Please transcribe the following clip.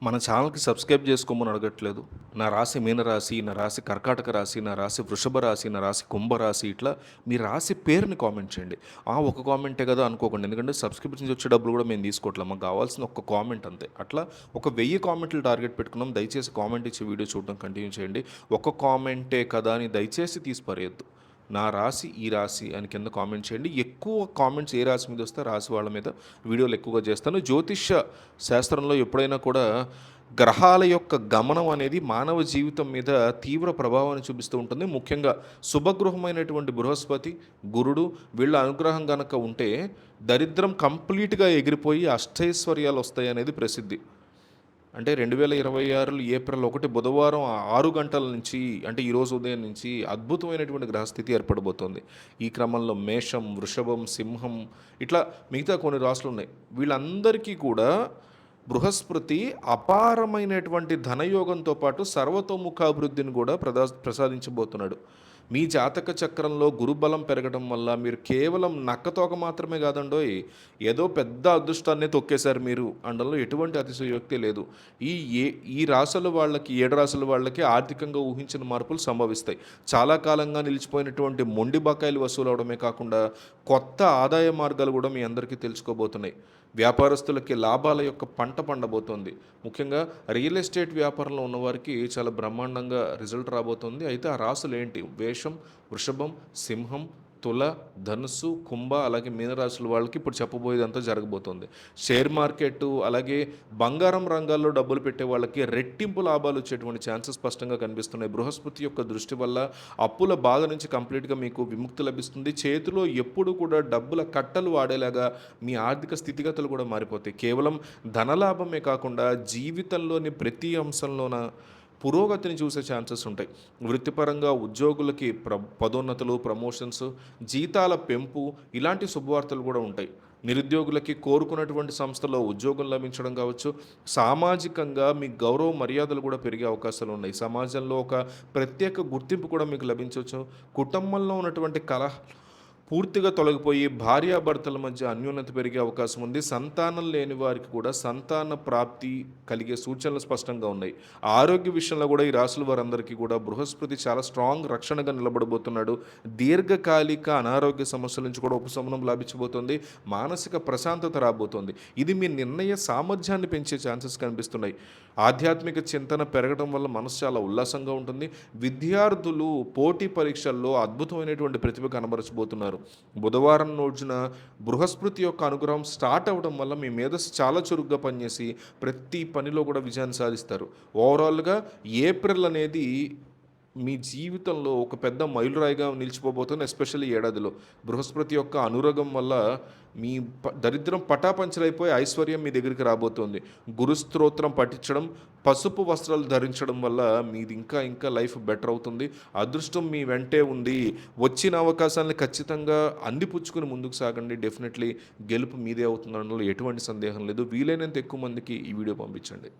మన ఛానల్‌కి సబ్స్క్రైబ్ చేసుకోమని అడగట్లేదు. నా రాశి మీనరాశి, నా రాశి కర్కాటక రాశి, నా రాశి వృషభ రాశి, నా రాశి కుంభరాశి ఇట్లా మీ రాశి పేరుని కామెంట్ చేయండి. ఒక కామెంటే కదా అనుకోకండి. ఎందుకంటే సబ్స్క్రిప్షన్ నుంచి వచ్చే డబ్బులు కూడా మేము తీసుకోవట్లేదు. మాకు కావాల్సిన ఒక్క కామెంట్ అంతే. అట్లా ఒక 1000 కామెంట్లు టార్గెట్ పెట్టుకున్నాం. దయచేసి కామెంట్ ఇచ్చి వీడియో చూడడం కంటిన్యూ చేయండి. ఒక్క కామెంటే కదా అని దయచేసి తీసి పరేయొద్దు. నా రాశి ఈ రాశి అని కింద కామెంట్ చేయండి. ఎక్కువ కామెంట్స్ ఏ రాశి మీద వస్తే రాశి వాళ్ళ మీద వీడియోలు ఎక్కువగా చేస్తాను. జ్యోతిష్య శాస్త్రంలో ఎప్పుడైనా కూడా గ్రహాల యొక్క గమనం అనేది మానవ జీవితం మీద తీవ్ర ప్రభావాన్ని చూపిస్తూ ఉంటుంది. ముఖ్యంగా శుభగృహమైనటువంటి బృహస్పతి, గురుడు వీళ్ళ అనుగ్రహం కనుక ఉంటే దరిద్రం కంప్లీట్గా ఎగిరిపోయి అష్టైశ్వర్యాలు వస్తాయి అనేది ప్రసిద్ధి. అంటే 2026 ఏప్రిల్ 1 బుధవారం 6 గంటల నుంచి అంటే ఈరోజు ఉదయం నుంచి అద్భుతమైనటువంటి గ్రహస్థితి ఏర్పడబోతోంది. ఈ క్రమంలో మేషం, వృషభం, సింహం ఇట్లా మిగతా కొన్ని రాశులు ఉన్నాయి. వీళ్ళందరికీ కూడా బృహస్పతి అపారమైనటువంటి ధనయోగంతో పాటు సర్వతోముఖాభివృద్ధిని కూడా ప్రసాదించబోతున్నాడు. మీ జాతక చక్రంలో గురుబలం పెరగడం వల్ల మీరు కేవలం నక్కతోక మాత్రమే కాదండోయ్, ఏదో పెద్ద అదృష్టాన్ని తొక్కేశారు మీరు అనడంలో ఎటువంటి అతిశయోక్తి లేదు. ఈ ఈ రాశుల వాళ్ళకి 7 రాశుల వాళ్ళకి ఆర్థికంగా ఊహించిన మార్పులు సంభవిస్తాయి. చాలా కాలంగా నిలిచిపోయినటువంటి మొండి బకాయిలు వసూలు అవడమే కాకుండా కొత్త ఆదాయ మార్గాలు కూడా మీ అందరికీ తెలుసుకోబోతున్నాయి. వ్యాపారస్తులకి లాభాల యొక్క పంట పండబోతోంది. ముఖ్యంగా రియల్ ఎస్టేట్ వ్యాపారంలో ఉన్నవారికి చాలా బ్రహ్మాండంగా రిజల్ట్ రాబోతుంది. అయితే ఆ రాశులు ఏంటి? మేషం, వృషభం, సింహం, తుల, ధనుస్సు, కుంభ అలాగే మీనరాశుల వాళ్ళకి ఇప్పుడు చెప్పబోయేదంతా జరగబోతోంది. షేర్ మార్కెట్ అలాగే బంగారం రంగాల్లో డబ్బులు పెట్టే వాళ్ళకి రెట్టింపు లాభాలు వచ్చేటువంటి ఛాన్సెస్ స్పష్టంగా కనిపిస్తున్నాయి. బృహస్పతి యొక్క దృష్టి వల్ల అప్పుల బాధ నుంచి కంప్లీట్గా మీకు విముక్తి లభిస్తుంది. చేతిలో ఎప్పుడు కూడా డబ్బుల కట్టలు వాడేలాగా మీ ఆర్థిక స్థితిగతులు కూడా మారిపోతాయి. కేవలం ధనలాభమే కాకుండా జీవితంలోని ప్రతి అంశంలోన పురోగతిని చూసే ఛాన్సెస్ ఉంటాయి. వృత్తిపరంగా ఉద్యోగులకి పదోన్నతులు, ప్రమోషన్స్, జీతాల పెంపు ఇలాంటి శుభవార్తలు కూడా ఉంటాయి. నిరుద్యోగులకి కోరుకున్నటువంటి సంస్థలో ఉద్యోగం లభించడం కావచ్చు. సామాజికంగా మీ గౌరవ మర్యాదలు కూడా పెరిగే అవకాశాలు ఉన్నాయి. సమాజంలో ఒక ప్రత్యేక గుర్తింపు కూడా మీకు లభించవచ్చు. కుటుంబంలో ఉన్నటువంటి పూర్తిగా తొలగిపోయి భార్యాభర్తల మధ్య అన్యోన్యత పెరిగే అవకాశం ఉంది. సంతానం లేని వారికి కూడా సంతాన ప్రాప్తి కలిగే సూచనలు స్పష్టంగా ఉన్నాయి. ఆరోగ్య విషయంలో కూడా ఈ రాశుల వారందరికీ కూడా బృహస్పతి చాలా స్ట్రాంగ్ రక్షణగా నిలబడబోతున్నాడు. దీర్ఘకాలిక అనారోగ్య సమస్యల నుంచి కూడా ఉపశమనం లభించబోతుంది. మానసిక ప్రశాంతత రాబోతోంది. ఇది మీ నిర్ణయ సామర్థ్యాన్ని పెంచే ఛాన్సెస్ కనిపిస్తున్నాయి. ఆధ్యాత్మిక చింతన పెరగడం వల్ల మనసు చాలా ఉల్లాసంగా ఉంటుంది. విద్యార్థులు పోటీ పరీక్షల్లో అద్భుతమైనటువంటి ప్రతిభ కనబరచబోతున్నారు. బుధవారం రోజున బృహస్పతి యొక్క అనుగ్రహం స్టార్ట్ అవ్వడం వల్ల మీ మేధస్సు చాలా చురుగ్గా పనిచేసి ప్రతి పనిలో కూడా విజయాన్ని సాధిస్తారు. ఓవరాల్గా ఏప్రిల్ అనేది మీ జీవితంలో ఒక పెద్ద మైలురాయిగా నిలిచిపోబోతుంది. ఎస్పెషల్లీ ఏడాదిలో బృహస్పతి యొక్క అనురాగం వల్ల మీ దరిద్రం పటాపంచలైపోయి ఐశ్వర్యం మీ దగ్గరికి రాబోతుంది. గురుస్తోత్రం పఠించడం, పసుపు వస్త్రాలు ధరించడం వల్ల మీది ఇంకా ఇంకా లైఫ్ బెటర్ అవుతుంది. అదృష్టం మీ వెంటే ఉంది. వచ్చిన అవకాశాలను ఖచ్చితంగా అందిపుచ్చుకుని ముందుకు సాగండి. డెఫినెట్లీ గెలుపు మీదే అవుతుందనలో ఎటువంటి సందేహం లేదు. వీలైనంత ఎక్కువ మందికి ఈ వీడియో పంపించండి.